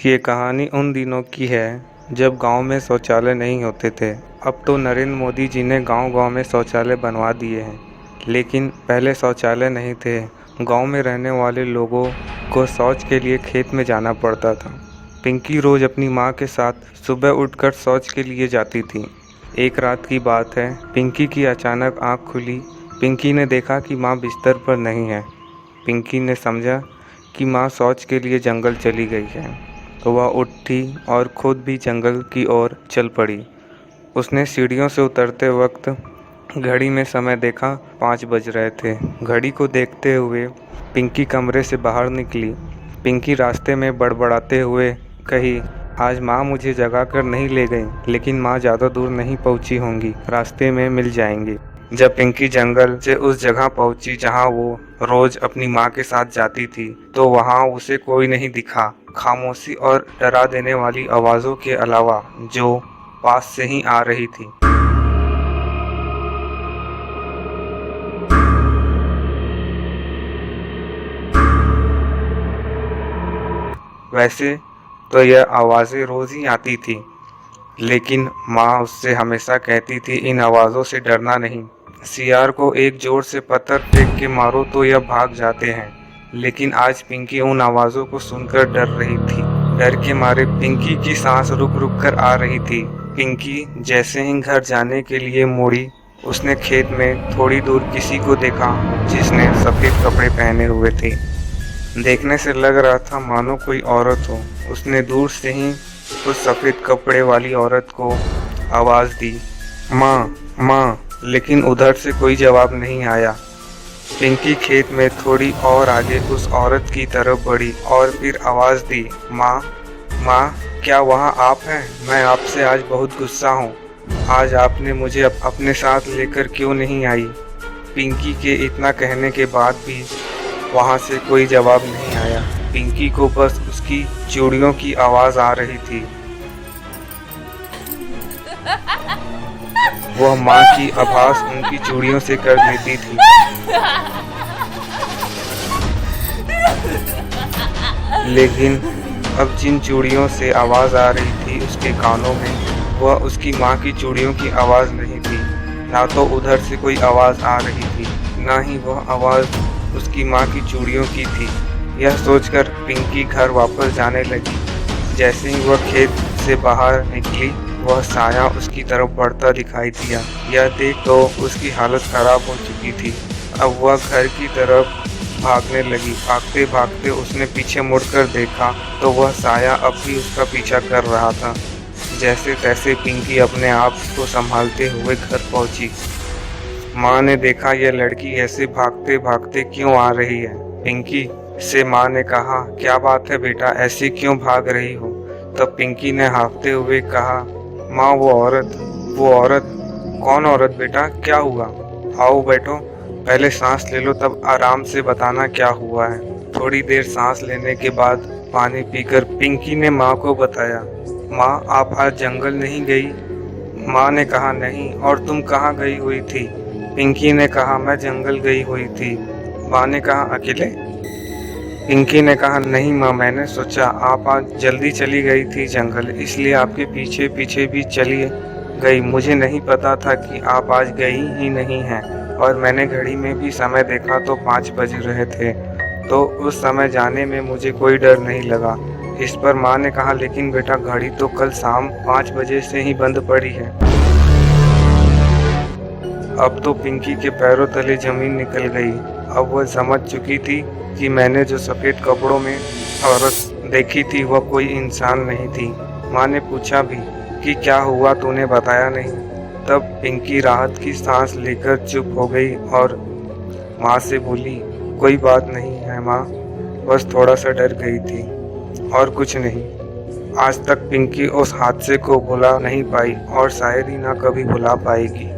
ये कहानी उन दिनों की है जब गांव में शौचालय नहीं होते थे। अब तो नरेंद्र मोदी जी ने गांव-गांव में शौचालय बनवा दिए हैं, लेकिन पहले शौचालय नहीं थे। गांव में रहने वाले लोगों को शौच के लिए खेत में जाना पड़ता था। पिंकी रोज अपनी माँ के साथ सुबह उठकर शौच के लिए जाती थी। एक रात की बात है, पिंकी की अचानक आँख खुली। पिंकी ने देखा कि माँ बिस्तर पर नहीं है। पिंकी ने समझा कि माँ शौच के लिए जंगल चली गई है। तो वह उठी और खुद भी जंगल की ओर चल पड़ी। उसने सीढ़ियों से उतरते वक्त घड़ी में समय देखा, 5 बज रहे थे। घड़ी को देखते हुए पिंकी कमरे से बाहर निकली। पिंकी रास्ते में बड़बड़ाते हुए कही, आज माँ मुझे जगा कर नहीं ले गई, लेकिन माँ ज़्यादा दूर नहीं पहुँची होंगी, रास्ते में मिल जाएंगी। जब पिंकी जंगल से उस जगह पहुंची जहां वो रोज अपनी माँ के साथ जाती थी, तो वहां उसे कोई नहीं दिखा। खामोशी और डरा देने वाली आवाज़ों के अलावा जो पास से ही आ रही थी। वैसे तो यह आवाज़ें रोज ही आती थी, लेकिन माँ उससे हमेशा कहती थी, इन आवाज़ों से डरना नहीं। सियार को एक जोर से पत्थर फेंक के मारो तो यह भाग जाते हैं। लेकिन आज पिंकी उन आवाज़ों को सुनकर डर रही थी। डर के मारे पिंकी की सांस रुक रुक कर आ रही थी। पिंकी जैसे ही घर जाने के लिए मुड़ी, उसने खेत में थोड़ी दूर किसी को देखा जिसने सफ़ेद कपड़े पहने हुए थे। देखने से लग रहा था मानो कोई औरत हो। उसने दूर से ही उस सफ़ेद कपड़े वाली औरत को आवाज़ दी, माँ माँ, लेकिन उधर से कोई जवाब नहीं आया। पिंकी खेत में थोड़ी और आगे उस औरत की तरफ बढ़ी और फिर आवाज़ दी, माँ माँ, क्या वहाँ आप हैं? मैं आपसे आज बहुत गुस्सा हूँ। आज आपने मुझे अपने साथ लेकर क्यों नहीं आई? पिंकी के इतना कहने के बाद भी वहाँ से कोई जवाब नहीं आया। पिंकी को बस उसकी चूड़ियों की आवाज़ आ रही थी। वह माँ की आभास उनकी चूड़ियों से कर देती थी। लेकिन अब जिन चूड़ियों से आवाज़ आ रही थी उसके कानों में, वह उसकी माँ की चूड़ियों की आवाज़ नहीं थी। ना तो उधर से कोई आवाज़ आ रही थी, ना ही वह आवाज़ उसकी माँ की चूड़ियों की थी। यह सोचकर पिंकी घर वापस जाने लगी। जैसे ही वह खेत से बाहर निकली, वह साया उसकी तरफ बढ़ता दिखाई दिया। यह देख तो उसकी हालत खराब हो चुकी थी। अब वह घर की तरफ भागने लगी। भागते भागते उसने पीछे मुड़कर देखा तो वह साया अब भी उसका पीछा कर रहा था। जैसे तैसे पिंकी अपने आप को संभालते हुए घर पहुंची। माँ ने देखा यह लड़की ऐसे भागते भागते क्यों आ रही है। पिंकी से माँ ने कहा, क्या बात है बेटा, ऐसे क्यों भाग रही हो? तब पिंकी ने हाँफते हुए कहा, माँ वो औरत। कौन औरत बेटा, क्या हुआ? आओ बैठो, पहले सांस ले लो, तब आराम से बताना क्या हुआ है। थोड़ी देर सांस लेने के बाद पानी पीकर पिंकी ने माँ को बताया, माँ आप आज जंगल नहीं गई? माँ ने कहा, नहीं, और तुम कहाँ गई हुई थी? पिंकी ने कहा, मैं जंगल गई हुई थी। माँ ने कहा, अकेले? पिंकी ने कहा, नहीं माँ, मैंने सोचा आप आज जल्दी चली गई थी जंगल, इसलिए आपके पीछे पीछे भी चली गई। मुझे नहीं पता था कि आप आज गई ही नहीं हैं, और मैंने घड़ी में भी समय देखा तो 5 बज रहे थे, तो उस समय जाने में मुझे कोई डर नहीं लगा। इस पर माँ ने कहा, लेकिन बेटा घड़ी तो कल शाम 5 बजे से ही बंद पड़ी है। अब तो पिंकी के पैरों तले जमीन निकल गई। अब वह समझ चुकी थी कि मैंने जो सफ़ेद कपड़ों में औरत देखी थी वह कोई इंसान नहीं थी। माँ ने पूछा भी कि क्या हुआ, तूने बताया नहीं? तब पिंकी राहत की सांस लेकर चुप हो गई और माँ से बोली, कोई बात नहीं है माँ, बस थोड़ा सा डर गई थी और कुछ नहीं। आज तक पिंकी उस हादसे को भुला नहीं पाई और शायद ही ना कभी भुला पाएगी।